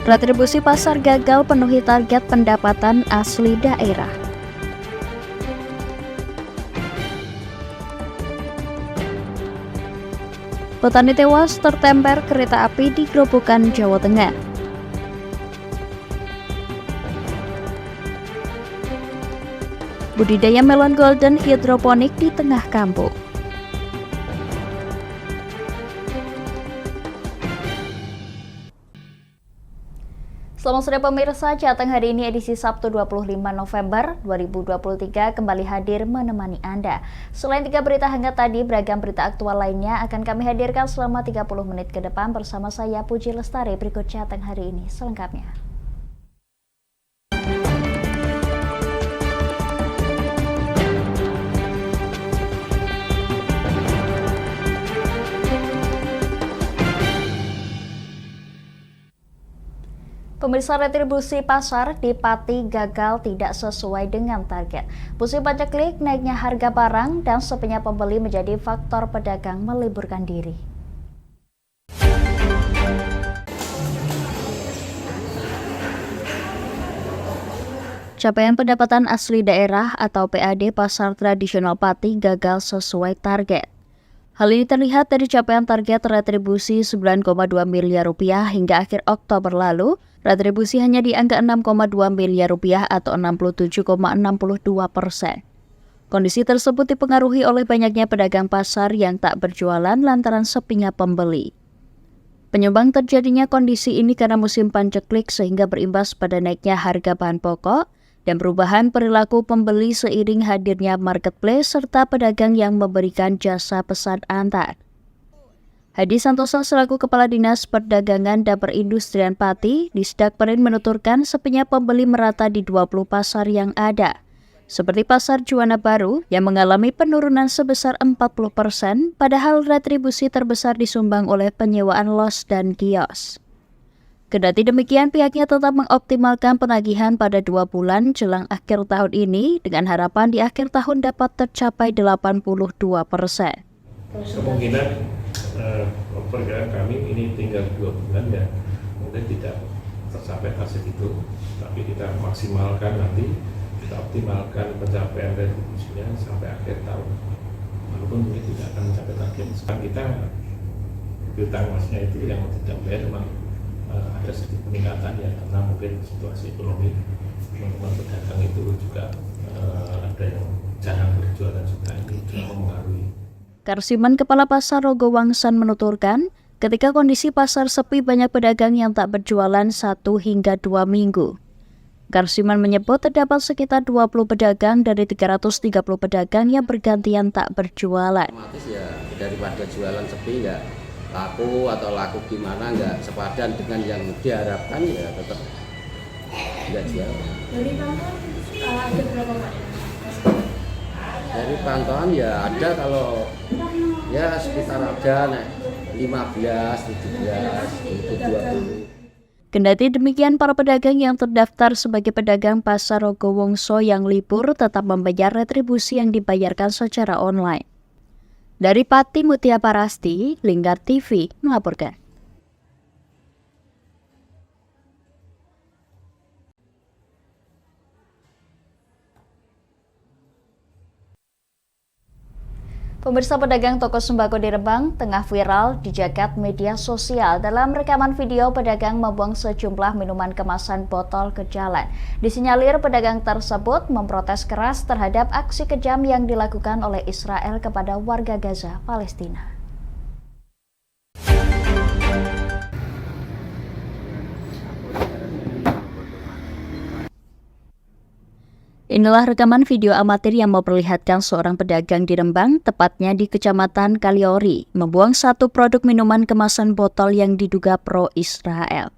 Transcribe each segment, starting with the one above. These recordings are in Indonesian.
Retribusi pasar gagal penuhi target pendapatan asli daerah. Petani tewas tertemper kereta api di Grobogan, Jawa Tengah. Budidaya melon golden hidroponik di tengah kampung. Selamat sore pemirsa, Jateng hari ini edisi Sabtu 25 November 2023 kembali hadir menemani Anda. Selain 3 berita hangat tadi, beragam berita aktual lainnya akan kami hadirkan selama 30 menit ke depan bersama saya Puji Lestari. Berikut Jateng hari ini selengkapnya. Pemirsa, retribusi pasar di Pati gagal tidak sesuai dengan target. Pusing paceklik, naiknya harga barang, dan sepinya pembeli menjadi faktor pedagang meliburkan diri. Capaian pendapatan asli daerah atau PAD pasar tradisional Pati gagal sesuai target. Hal ini terlihat dari capaian target retribusi 9,2 miliar rupiah hingga akhir Oktober lalu. Retribusi hanya di angka 6,2 miliar rupiah atau 67,62%. Kondisi tersebut dipengaruhi oleh banyaknya pedagang pasar yang tak berjualan lantaran sepinya pembeli. Penyumbang terjadinya kondisi ini karena musim paceklik sehingga berimbas pada naiknya harga bahan pokok dan perubahan perilaku pembeli seiring hadirnya marketplace serta pedagang yang memberikan jasa pesan antar. Hadi Santosa selaku Kepala Dinas Perdagangan dan Perindustrian Pati, Disdakperin menuturkan sepinya pembeli merata di 20 pasar yang ada, seperti Pasar Juwana Baru yang mengalami penurunan sebesar 40%, padahal retribusi terbesar disumbang oleh penyewaan los dan kios. Kendati demikian, pihaknya tetap mengoptimalkan penagihan pada 2 bulan jelang akhir tahun ini dengan harapan di akhir tahun dapat tercapai 82%. Kemungkinan perkiraan kami ini tinggal 2 bulan ya, mungkin tidak tercapai target itu, tapi kita maksimalkan nanti, kita optimalkan pencapaian retribusinya sampai akhir tahun. Walaupun mungkin tidak akan mencapai target, sekarang kita piutang masnya itu yang tidak bayar memang ada sedikit peningkatan ya, karena mungkin situasi ekonomi teman-teman pedagang itu juga ada yang jarang berjualan juga, ini juga mempengaruhi. Karsiman Kepala Pasar Rogowangsan menuturkan, ketika kondisi pasar sepi banyak pedagang yang tak berjualan 1 hingga 2 minggu. Karsiman menyebut terdapat sekitar 20 pedagang dari 330 pedagang yang bergantian tak berjualan. Otomatis ya daripada jualan sepi nggak laku atau laku gimana nggak sepadan dengan yang diharapkan ya tetap nggak jual. Dari pantauan ada berapa Pak? Dari pantauan ya ada kalau ya sekitar ada 15, 17, itu 20. Kendati demikian, para pedagang yang terdaftar sebagai pedagang Pasar Rogowongso yang libur tetap membayar retribusi yang dibayarkan secara online. Dari Pati Mutia Parasti, Linggar TV melaporkan. Pemirsa, pedagang toko sembako di Rembang tengah viral di jagat media sosial dalam rekaman video pedagang membuang sejumlah minuman kemasan botol ke jalan. Disinyalir pedagang tersebut memprotes keras terhadap aksi kejam yang dilakukan oleh Israel kepada warga Gaza, Palestina. Inilah rekaman video amatir yang memperlihatkan seorang pedagang di Rembang, tepatnya di Kecamatan Kaliori, membuang satu produk minuman kemasan botol yang diduga pro-Israel.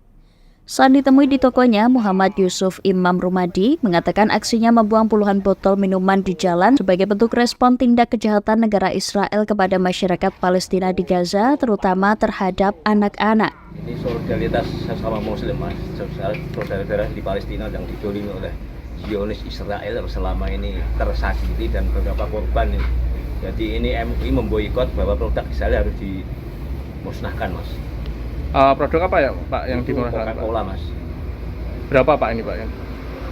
Saat ditemui di tokonya, Muhammad Yusuf Imam Rumadi mengatakan aksinya membuang puluhan botol minuman di jalan sebagai bentuk respon tindak kejahatan negara Israel kepada masyarakat Palestina di Gaza, terutama terhadap anak-anak. Ini solidaritas sesama muslim, Mas. Saudara-saudara di Palestina yang didolimi oleh Zionis Israel selama ini tersakiti dan beberapa korban. Jadi ini MUI memboikot bahwa produk Israel harus dimusnahkan, Mas. Produk apa ya Pak yang dimusnahkan? Coca-Cola, Mas. Berapa Pak ini Pak?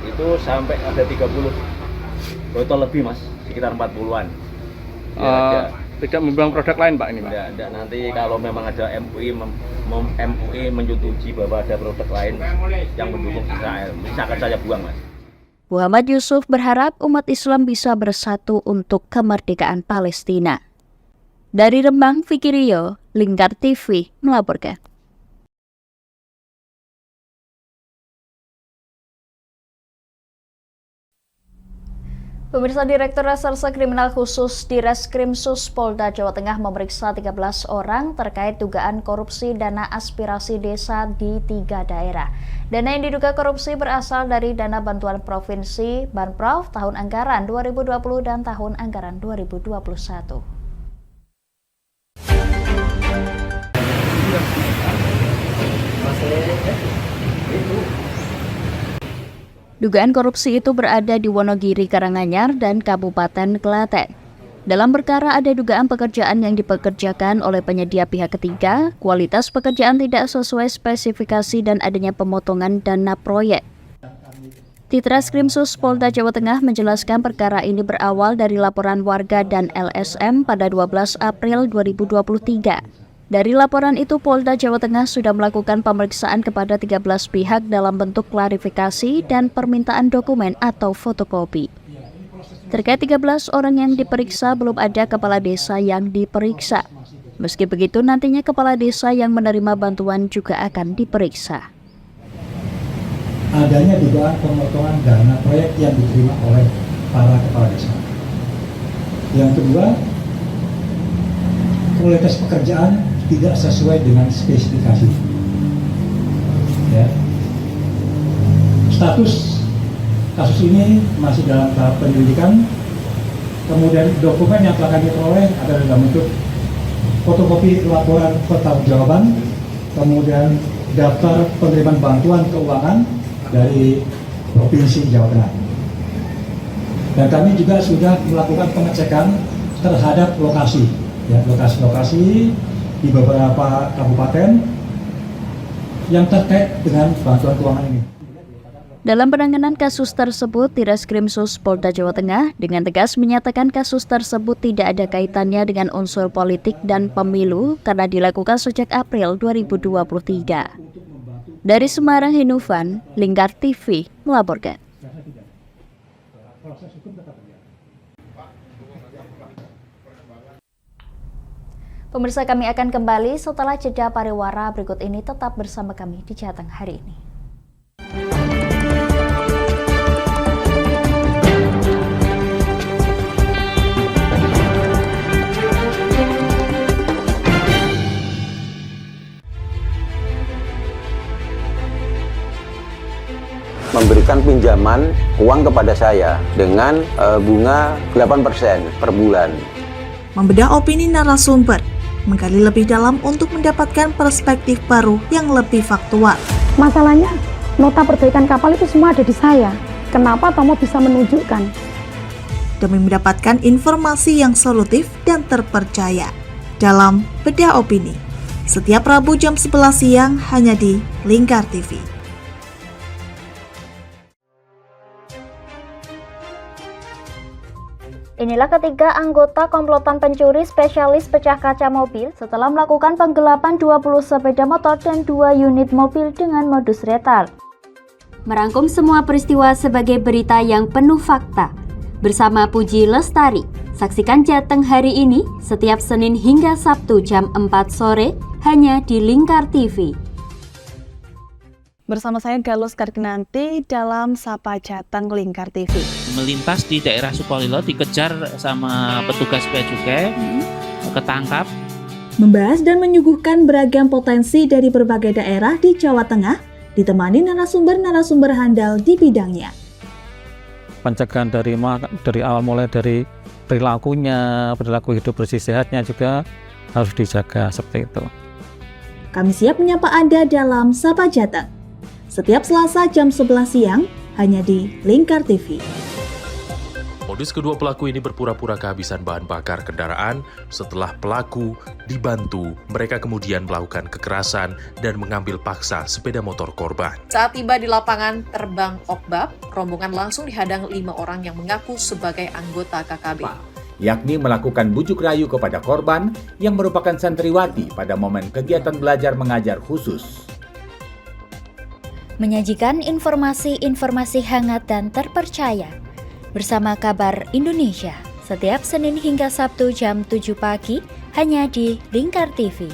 Itu sampai ada 30 botol lebih Mas, sekitar 40-an. Ya, Tidak membuang produk lain Pak ini Pak? Tidak, nanti kalau memang ada MUI menyetujui bahwa ada produk lain yang mendukung Israel, bisa akan saya buang Mas. Muhammad Yusuf berharap umat Islam bisa bersatu untuk kemerdekaan Palestina. Dari Rembang, Vicky Rio, Lingkar TV melaporkan. Pemirsa, Direktur Reserse Kriminal Khusus Direskrimsus Polda Jawa Tengah memeriksa 13 orang terkait dugaan korupsi dana aspirasi desa di 3 daerah. Dana yang diduga korupsi berasal dari dana bantuan provinsi Banprov tahun anggaran 2020 dan tahun anggaran 2021. Dugaan korupsi itu berada di Wonogiri, Karanganyar, dan Kabupaten Klaten. Dalam perkara ada dugaan pekerjaan yang dipekerjakan oleh penyedia pihak ketiga, kualitas pekerjaan tidak sesuai spesifikasi dan adanya pemotongan dana proyek. Ditreskrimsus Polda Jawa Tengah menjelaskan perkara ini berawal dari laporan warga dan LSM pada 12 April 2023. Dari laporan itu, Polda Jawa Tengah sudah melakukan pemeriksaan kepada 13 pihak dalam bentuk klarifikasi dan permintaan dokumen atau fotokopi. Terkait 13 orang yang diperiksa, belum ada kepala desa yang diperiksa. Meski begitu, nantinya kepala desa yang menerima bantuan juga akan diperiksa. Adanya dugaan pemotongan dana proyek yang diterima oleh para kepala desa. Yang kedua, kualitas pekerjaan tidak sesuai dengan spesifikasi. Ya. Status kasus ini masih dalam tahap penyelidikan. Kemudian dokumen yang telah kami peroleh adalah dalam bentuk fotokopi laporan pertanggungjawaban, kemudian daftar penerimaan bantuan keuangan dari Provinsi Jawa Tengah. Dan kami juga sudah melakukan pengecekan terhadap lokasi, ya, lokasi-lokasi di beberapa kabupaten yang terkait dengan bantuan keuangan ini. Dalam penanganan kasus tersebut, Direskrimsus Polda Jawa Tengah dengan tegas menyatakan kasus tersebut tidak ada kaitannya dengan unsur politik dan pemilu karena dilakukan sejak April 2023. Dari Semarang, Hinufan, Lingkar TV melaporkan. Pemirsa, kami akan kembali setelah jeda pariwara berikut ini. Tetap bersama kami di Jateng hari ini. Memberikan pinjaman uang kepada saya dengan bunga 8% per bulan. Membedah opini narasumber, menggali lebih dalam untuk mendapatkan perspektif baru yang lebih faktual. Masalahnya, nota perbaikan kapal itu semua ada di saya. Kenapa Tomo bisa menunjukkan? Demi mendapatkan informasi yang solutif dan terpercaya dalam Bedah Opini. Setiap Rabu jam 11 siang hanya di Lingkar TV. Inilah ketiga anggota komplotan pencuri spesialis pecah kaca mobil setelah melakukan penggelapan 20 sepeda motor dan 2 unit mobil dengan modus retal. Merangkum semua peristiwa sebagai berita yang penuh fakta. Bersama Puji Lestari, saksikan Jateng hari ini setiap Senin hingga Sabtu jam 4 sore hanya di Lingkar TV. Bersama saya Galus Karkinanti dalam Sapa Jateng Lingkar TV. Melintas di daerah Sukolilo dikejar sama petugas bea cukai, ketangkap. Membahas dan menyuguhkan beragam potensi dari berbagai daerah di Jawa Tengah, ditemani narasumber-narasumber handal di bidangnya. Pencegahan dari awal mulai dari perilaku hidup bersih sehatnya juga harus dijaga seperti itu. Kami siap menyapa Anda dalam Sapa Jateng. Setiap Selasa jam 11 siang hanya di Lingkar TV. Modus kedua pelaku ini berpura-pura kehabisan bahan bakar kendaraan. Setelah pelaku dibantu, mereka kemudian melakukan kekerasan dan mengambil paksa sepeda motor korban. Saat tiba di lapangan terbang Okbab, rombongan langsung dihadang 5 orang yang mengaku sebagai anggota KKB. Yakni melakukan bujuk rayu kepada korban yang merupakan santriwati pada momen kegiatan belajar mengajar khusus. Menyajikan informasi-informasi hangat dan terpercaya bersama Kabar Indonesia setiap Senin hingga Sabtu jam 7 pagi hanya di Lingkar TV.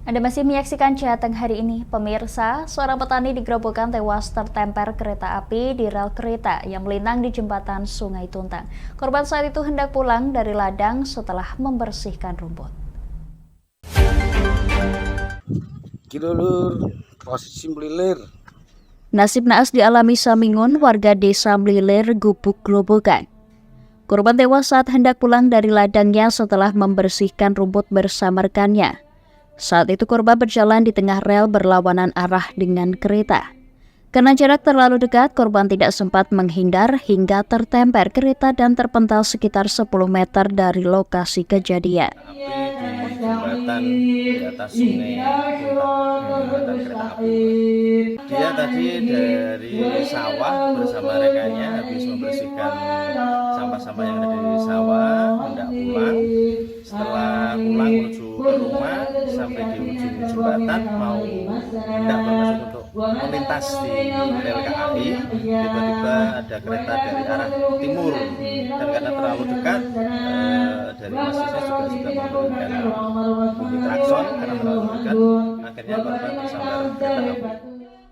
Anda masih menyaksikan Jateng hari ini. Pemirsa, seorang petani di Grobogan tewas tertemper kereta api di rel kereta yang melintang di jembatan Sungai Tuntang. Korban saat itu hendak pulang dari ladang setelah membersihkan rumput. Kilulur, posisi melilir. Nasib naas dialami Samingun, warga desa Melilir, Gubuk, Grobogan. Korban tewas saat hendak pulang dari ladangnya setelah membersihkan rumput bersama rekannya. Saat itu korban berjalan di tengah rel berlawanan arah dengan kereta. Karena jarak terlalu dekat, korban tidak sempat menghindar hingga tertemper kereta dan terpental sekitar 10 meter dari lokasi kejadian. Jembatan di atas sungai jembatan kereta api. Dia tadi dari sawah bersama rekannya habis membersihkan sampah-sampah yang ada di sawah, hendak pulang. Setelah pulang menuju ke rumah sampai di ujung jembatan mau hendak bermaksud untuk melintas di rel KAI, tiba-tiba ada kereta dari arah timur dan karena terlalu dekat dari masjidnya juga sudah memberikan bunyi klakson karena terlalu dekat, akhirnya korban tersambar kereta api.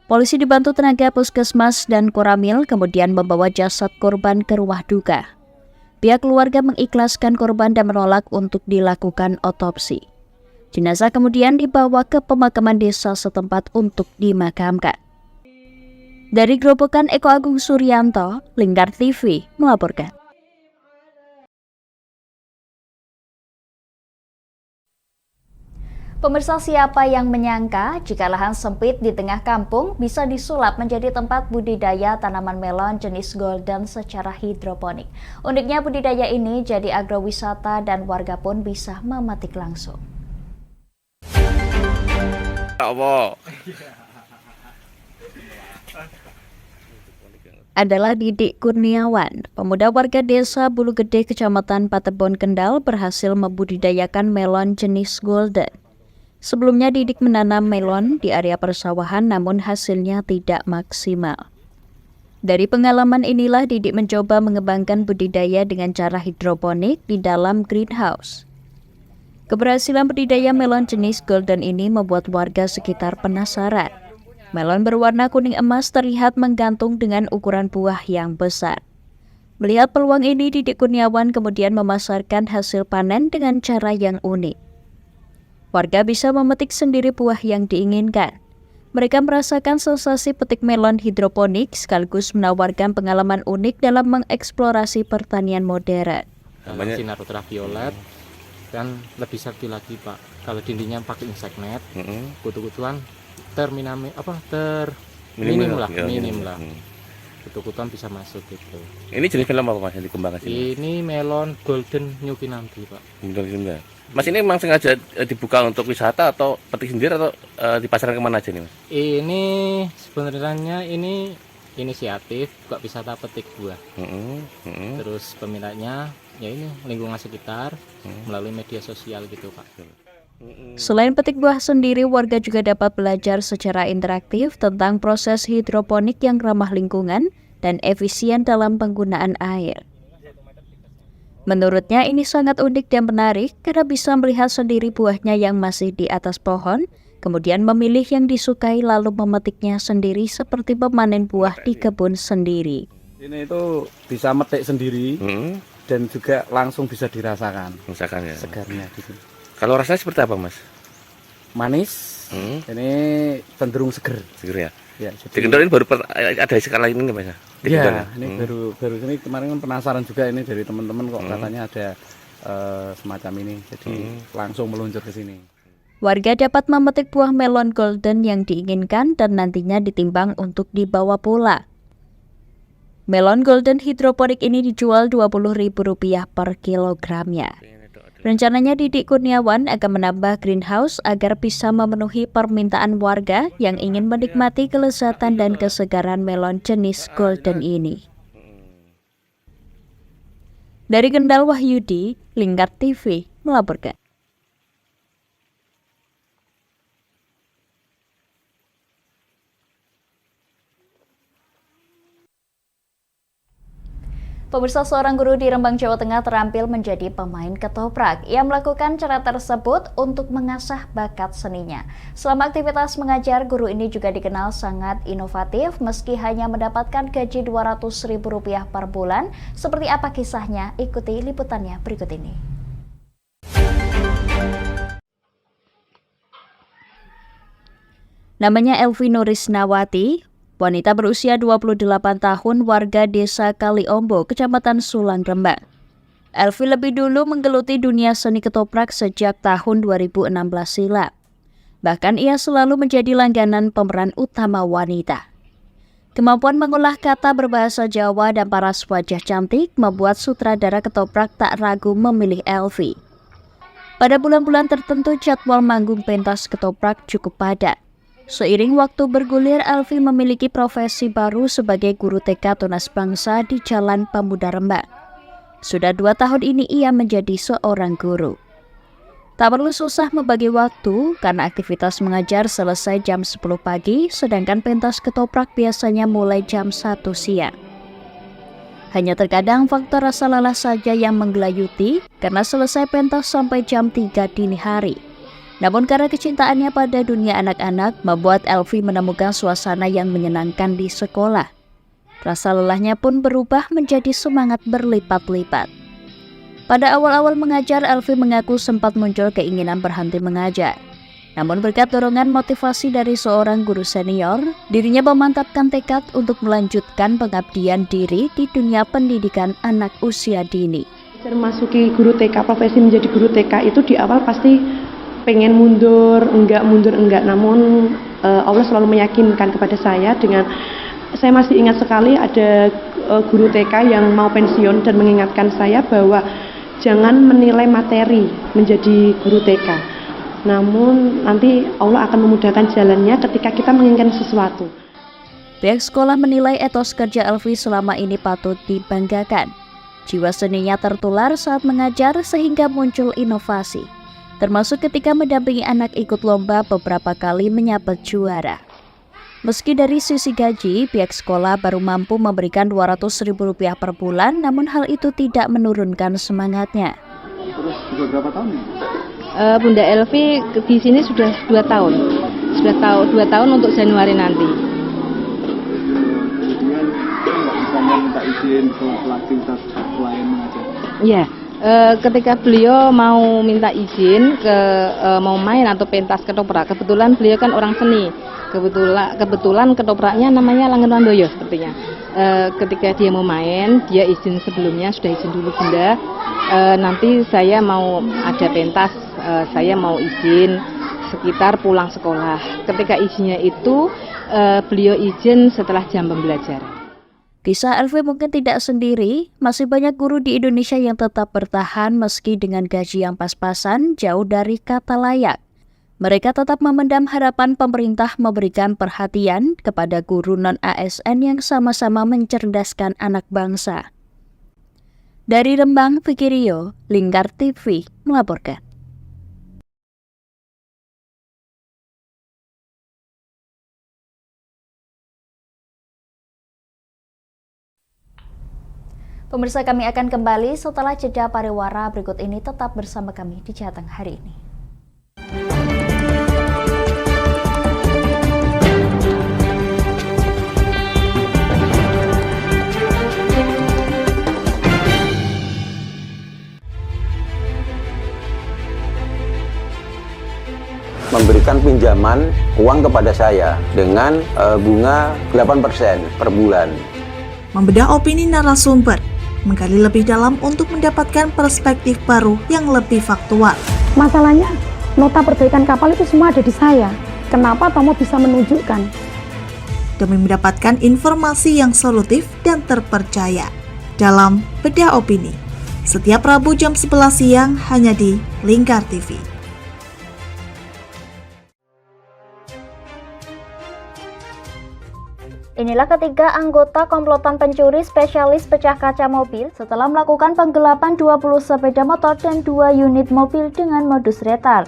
Polisi dibantu tenaga puskesmas dan koramil kemudian membawa jasad korban ke rumah duka. Pihak keluarga mengikhlaskan korban dan menolak untuk dilakukan otopsi. Jenazah kemudian dibawa ke pemakaman desa setempat untuk dimakamkan. Dari Grobogan, Eko Agung Suryanto, Lingkar TV melaporkan. Pemirsa, siapa yang menyangka jika lahan sempit di tengah kampung bisa disulap menjadi tempat budidaya tanaman melon jenis golden secara hidroponik. Uniknya budidaya ini jadi agrowisata dan warga pun bisa memetik langsung. Adalah Didik Kurniawan, pemuda warga desa Bulu Gede, Kecamatan Patebon, Kendal berhasil membudidayakan melon jenis golden. Sebelumnya Didik menanam melon di area persawahan namun hasilnya tidak maksimal. Dari pengalaman inilah Didik mencoba mengembangkan budidaya dengan cara hidroponik di dalam greenhouse. Keberhasilan budidaya melon jenis golden ini membuat warga sekitar penasaran. Melon berwarna kuning emas terlihat menggantung dengan ukuran buah yang besar. Melihat peluang ini, Didik Kurniawan kemudian memasarkan hasil panen dengan cara yang unik. Warga bisa memetik sendiri buah yang diinginkan. Mereka merasakan sensasi petik melon hidroponik sekaligus menawarkan pengalaman unik dalam mengeksplorasi pertanian modern. Namanya sinar ultraviolet dan lebih sakti lagi, Pak. Kalau dindingnya pakai insect net, kutu-kutuan minim lah. Kutu-kutuan bisa masuk gitu. Ini jenis melon apa Mas yang dikembangkan sini? Ini melon golden nyukinanti, Pak. Mas, ini memang sengaja dibuka untuk wisata atau petik sendiri atau dipasarkan kemana aja nih, Mas? Ini sebenarnya ini inisiatif buka wisata petik buah. Terus peminatnya ya ini lingkungan sekitar melalui media sosial gitu, Pak. Selain petik buah sendiri, warga juga dapat belajar secara interaktif tentang proses hidroponik yang ramah lingkungan dan efisien dalam penggunaan air. Menurutnya ini sangat unik dan menarik karena bisa melihat sendiri buahnya yang masih di atas pohon, kemudian memilih yang disukai lalu memetiknya sendiri seperti memanen buah di kebun sendiri. Ini itu bisa metik sendiri dan juga langsung bisa dirasakan. Rasakan ya. Segarnya gitu. Kalau rasanya seperti apa, Mas? Manis. Ini cenderung seger. Seger ya. Ya, di Kendal ini baru ada skala ini Mas? Iya, ini baru ini kemarin kan penasaran juga ini dari teman-teman kok katanya ada semacam ini, jadi langsung meluncur ke sini. Warga dapat memetik buah melon golden yang diinginkan dan nantinya ditimbang untuk dibawa pulang. Melon golden hidroponik ini dijual Rp20.000 per kilogramnya. Rencananya Didik Kurniawan akan menambah greenhouse agar bisa memenuhi permintaan warga yang ingin menikmati kelezatan dan kesegaran melon jenis golden ini. Dari Kendal, Wahyudi, Lingkar TV melaporkan. Pemirsa, seorang guru di Rembang, Jawa Tengah terampil menjadi pemain ketoprak. Ia melakukan cara tersebut untuk mengasah bakat seninya. Selama aktivitas mengajar, guru ini juga dikenal sangat inovatif meski hanya mendapatkan gaji Rp200.000 per bulan. Seperti apa kisahnya? Ikuti liputannya berikut ini. Namanya Elvi Nurisnawati. Wanita berusia 28 tahun warga desa Kaliombo, Kecamatan Sulang, Rembang. Elvi lebih dulu menggeluti dunia seni ketoprak sejak tahun 2016 silam. Bahkan ia selalu menjadi langganan pemeran utama wanita. Kemampuan mengolah kata berbahasa Jawa dan paras wajah cantik membuat sutradara ketoprak tak ragu memilih Elvi. Pada bulan-bulan tertentu jadwal manggung pentas ketoprak cukup padat. Seiring waktu bergulir, Elvi memiliki profesi baru sebagai guru TK Tunas Bangsa di Jalan Pemuda Rembang. Sudah 2 tahun ini ia menjadi seorang guru. Tak perlu susah membagi waktu karena aktivitas mengajar selesai jam 10 pagi, sedangkan pentas ketoprak biasanya mulai jam 1 siang. Hanya terkadang faktor rasa lelah saja yang menggelayuti karena selesai pentas sampai jam 3 dini hari. Namun karena kecintaannya pada dunia anak-anak membuat Elvi menemukan suasana yang menyenangkan di sekolah. Rasa lelahnya pun berubah menjadi semangat berlipat-lipat. Pada awal-awal mengajar, Elvi mengaku sempat muncul keinginan berhenti mengajar. Namun berkat dorongan motivasi dari seorang guru senior, dirinya memantapkan tekad untuk melanjutkan pengabdian diri di dunia pendidikan anak usia dini. Memasuki guru TK, profesi menjadi guru TK itu di awal pasti pengen mundur enggak, namun Allah selalu meyakinkan kepada saya dengan, saya masih ingat sekali ada guru TK yang mau pensiun dan mengingatkan saya bahwa jangan menilai materi menjadi guru TK, namun nanti Allah akan memudahkan jalannya ketika kita menginginkan sesuatu. Pihak sekolah menilai etos kerja Elvi selama ini patut dibanggakan. Jiwa seninya tertular saat mengajar sehingga muncul inovasi, termasuk ketika mendampingi anak ikut lomba beberapa kali menyabet juara. Meski dari sisi gaji, pihak sekolah baru mampu memberikan Rp200.000 per bulan, namun hal itu tidak menurunkan semangatnya. Terus sudah berapa tahun ini? Bunda Elvi di sini sudah 2 tahun. Sudah 2 tahun untuk Januari nanti. Kemudian nggak bisa minta izin ke pelatih selain mengajar? Iya. Ketika beliau mau minta izin mau main atau pentas ketoprak, kebetulan beliau kan orang seni, kebetulan ketopraknya namanya Langenwandoyo sepertinya. Ketika dia mau main, dia izin sebelumnya, sudah izin dulu Bunda, nanti saya mau ada pentas, saya mau izin sekitar pulang sekolah. Ketika izinnya itu beliau izin setelah jam pembelajaran. Kisah Elvi mungkin tidak sendiri, masih banyak guru di Indonesia yang tetap bertahan meski dengan gaji yang pas-pasan jauh dari kata layak. Mereka tetap memendam harapan pemerintah memberikan perhatian kepada guru non-ASN yang sama-sama mencerdaskan anak bangsa. Dari Rembang, Vicky Rio, Lingkar TV melaporkan. Pemirsa, kami akan kembali setelah jeda pariwara berikut ini. Tetap bersama kami di Jateng hari ini. memberikan pinjaman uang kepada saya dengan bunga 8% per bulan. Membedah opini narasumber, menggali lebih dalam untuk mendapatkan perspektif baru yang lebih faktual. Masalahnya, nota perbaikan kapal itu semua ada di saya. Kenapa Tomo bisa menunjukkan? Demi mendapatkan informasi yang solutif dan terpercaya dalam Bedah Opini. Setiap Rabu jam 11 siang hanya di Lingkar TV. Inilah ketiga anggota komplotan pencuri spesialis pecah kaca mobil setelah melakukan penggelapan 20 sepeda motor dan 2 unit mobil dengan modus retal.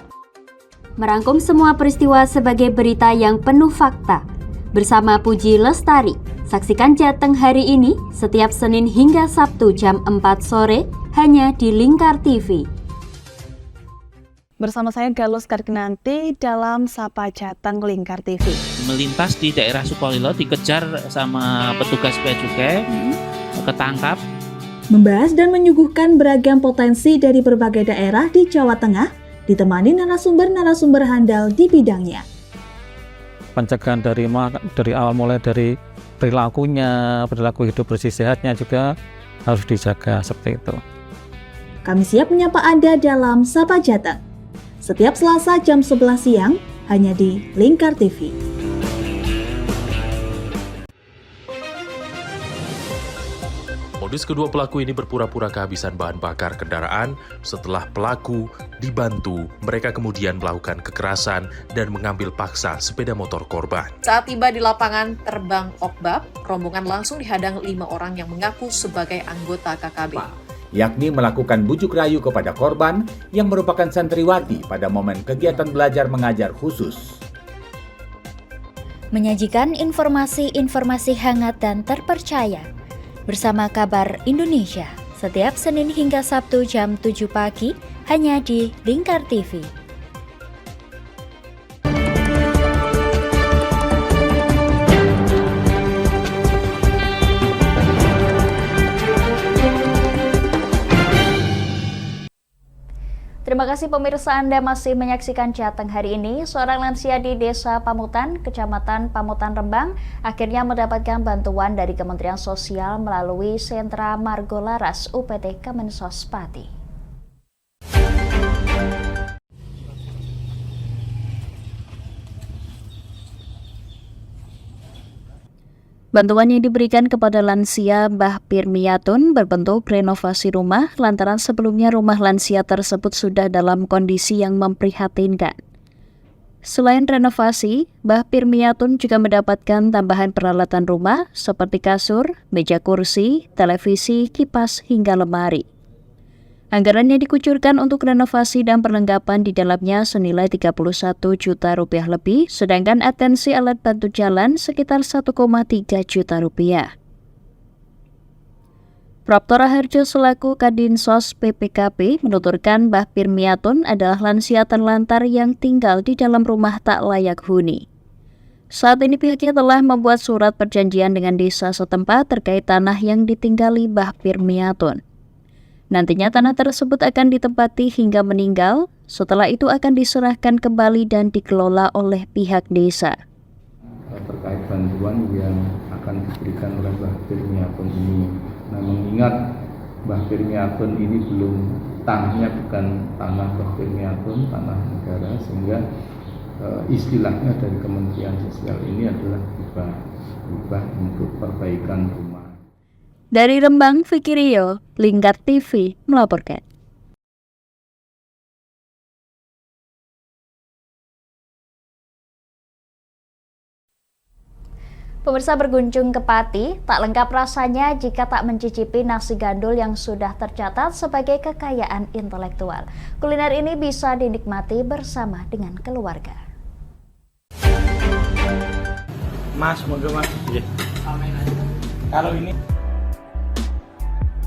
Merangkum semua peristiwa sebagai berita yang penuh fakta. Bersama Puji Lestari, saksikan Jateng hari ini setiap Senin hingga Sabtu jam 4 sore hanya di Lingkar TV. Bersama saya Galus Karginanti dalam Sapa Jateng Lingkar TV. Melintas di daerah Sukolilo dikejar sama petugas bea cukai, ketangkap. Membahas dan menyuguhkan beragam potensi dari berbagai daerah di Jawa Tengah, ditemani narasumber-narasumber handal di bidangnya. Pencegahan dari awal mulai dari perilakunya, perilaku hidup bersih sehatnya juga harus dijaga seperti itu. Kami siap menyapa Anda dalam Sapa Jateng. Setiap Selasa jam 11 siang hanya di Lingkar TV. Modus kedua pelaku ini berpura-pura kehabisan bahan bakar kendaraan. Setelah pelaku dibantu, mereka kemudian melakukan kekerasan dan mengambil paksa sepeda motor korban. Saat tiba di lapangan terbang Okbab, rombongan langsung dihadang 5 orang yang mengaku sebagai anggota KKB. Yakni melakukan bujuk rayu kepada korban yang merupakan santriwati pada momen kegiatan belajar mengajar khusus. Menyajikan informasi-informasi hangat dan terpercaya bersama Kabar Indonesia setiap Senin hingga Sabtu jam 7 pagi hanya di Lingkar TV. Terima kasih pemirsa, Anda masih menyaksikan Jateng hari ini. Seorang lansia di Desa Pamutan, Kecamatan Pamutan Rembang, akhirnya mendapatkan bantuan dari Kementerian Sosial melalui Sentra Margolaras UPT Kemensos Pati. Bantuan yang diberikan kepada lansia Mbah Pirmiatun berbentuk renovasi rumah lantaran sebelumnya rumah lansia tersebut sudah dalam kondisi yang memprihatinkan. Selain renovasi, Mbah Pirmiatun juga mendapatkan tambahan peralatan rumah seperti kasur, meja kursi, televisi, kipas, hingga lemari. Anggaran yang dikucurkan untuk renovasi dan perlengkapan di dalamnya senilai 31 juta rupiah lebih, sedangkan atensi alat bantu jalan sekitar 1,3 juta rupiah. Prapto Raharjo selaku Kadinsos PPKP menuturkan Mbah Pirmiatun adalah lansia terlantar yang tinggal di dalam rumah tak layak huni. Saat ini pihaknya telah membuat surat perjanjian dengan desa setempat terkait tanah yang ditinggali Mbah Pirmiatun. Nantinya tanah tersebut akan ditempati hingga meninggal, setelah itu akan diserahkan kembali dan dikelola oleh pihak desa. Terkait bantuan yang akan diberikan oleh Mbah Pirmiatun ini, nah mengingat Mbah Pirmiatun ini belum, tanahnya bukan tanah Mbah Pirmiatun, tanah negara, sehingga istilahnya dari Kementerian Sosial ini adalah hibah untuk perbaikan rumah. Dari Rembang, Vicky Rio, Lingkar TV melaporkan. Pemirsa, berkunjung ke Pati, tak lengkap rasanya jika tak mencicipi nasi gandul yang sudah tercatat sebagai kekayaan intelektual. Kuliner ini bisa dinikmati bersama dengan keluarga. Mas, moga mas. Kalau ini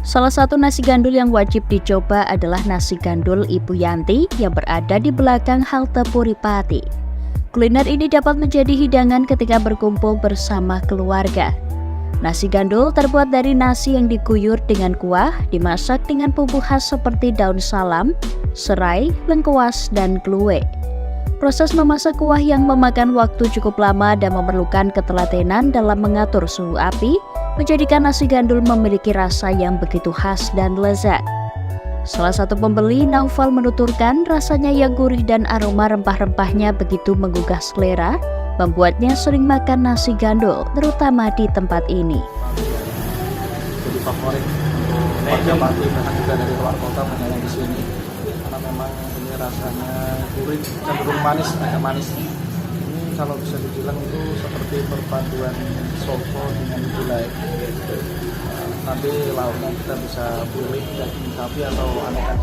salah satu nasi gandul yang wajib dicoba adalah nasi gandul Ibu Yanti yang berada di belakang halte Puri Pati. Kuliner ini dapat menjadi hidangan ketika berkumpul bersama keluarga. Nasi gandul terbuat dari nasi yang diguyur dengan kuah, dimasak dengan bumbu khas seperti daun salam, serai, lengkuas, dan kluwe. Proses memasak kuah yang memakan waktu cukup lama dan memerlukan ketelatenan dalam mengatur suhu api menjadikan nasi gandul memiliki rasa yang begitu khas dan lezat. Salah satu pembeli, Naufal, menuturkan rasanya yang gurih dan aroma rempah-rempahnya begitu menggugah selera, membuatnya sering makan nasi gandul, terutama di tempat ini. Jadi favorit untuk warga Pati, bahkan juga dari luar kota banyak yang di sini, karena memang ini rasanya gurih, cenderung manis, agak manis. Ini kalau bisa dibilang itu seperti perpaduan soto dengan gulai. Nanti lauknya kita bisa pilih daging sapi atau aneka.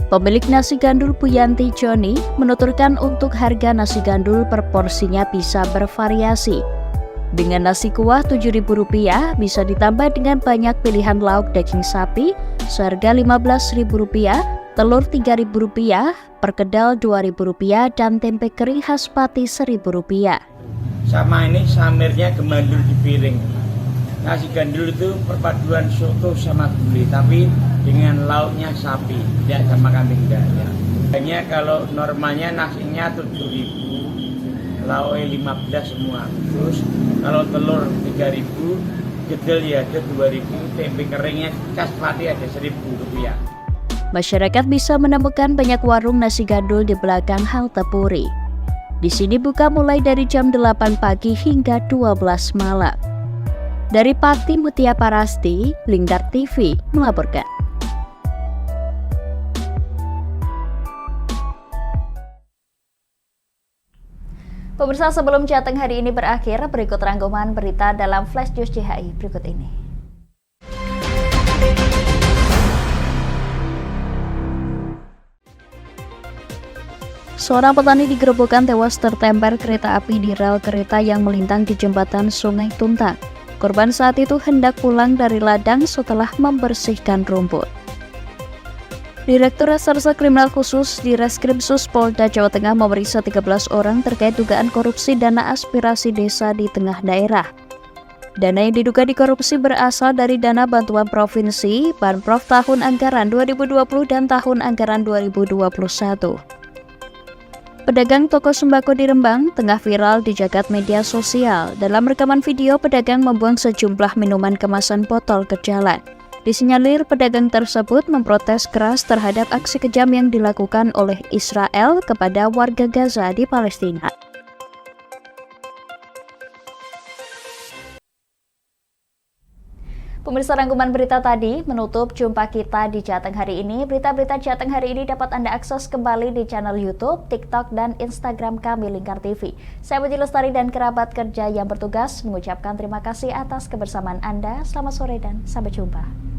Pemilik nasi gandul Puyanti Joni menuturkan untuk harga nasi gandul per porsinya bisa bervariasi. Dengan nasi kuah Rp7.000 bisa ditambah dengan banyak pilihan lauk daging sapi seharga Rp15.000, telur Rp3.000, perkedel Rp2.000 dan tempe kering khas Pati Rp1.000. Sama ini samirnya gemandul di piring. Nasi gandul itu perpaduan soto sama gulai, tapi dengan lauknya sapi, tidak sama kambing tidak. Hanya kalau normalnya nasinya 7.000, lauknya 15 semua. Terus kalau telur 3.000, gedel ya ada 2.000, tempe keringnya khas Pati ada Rp1.000. Masyarakat bisa menemukan banyak warung nasi gandul di belakang halte Puri. Di sini buka mulai dari jam 8 pagi hingga 12 malam. Dari Pati, Mutia Parasti, Lingkar TV melaporkan. Pemirsa, sebelum Jateng hari ini berakhir, berikut rangkuman berita dalam Flash News CHI berikut ini. Seorang petani di Gerobokan tewas tertemper kereta api di rel kereta yang melintang di jembatan Sungai Tuntang. Korban saat itu hendak pulang dari ladang setelah membersihkan rumput. Direktur Reserse Kriminal Khusus di Reskrimsus Polda Jawa Tengah memeriksa 13 orang terkait dugaan korupsi dana aspirasi desa di tengah daerah. Dana yang diduga dikorupsi berasal dari dana bantuan provinsi, Banprov tahun anggaran 2020 dan tahun anggaran 2021. Pedagang toko sembako di Rembang tengah viral di jagat media sosial. Dalam rekaman video, pedagang membuang sejumlah minuman kemasan botol ke jalan. Disinyalir pedagang tersebut memprotes keras terhadap aksi kejam yang dilakukan oleh Israel kepada warga Gaza di Palestina. Pemirsa, rangkuman berita tadi menutup jumpa kita di Jateng hari ini. Berita-berita Jateng hari ini dapat Anda akses kembali di channel YouTube, TikTok, dan Instagram kami Lingkar TV. Saya Puji Lestari dan kerabat kerja yang bertugas mengucapkan terima kasih atas kebersamaan Anda. Selamat sore dan sampai jumpa.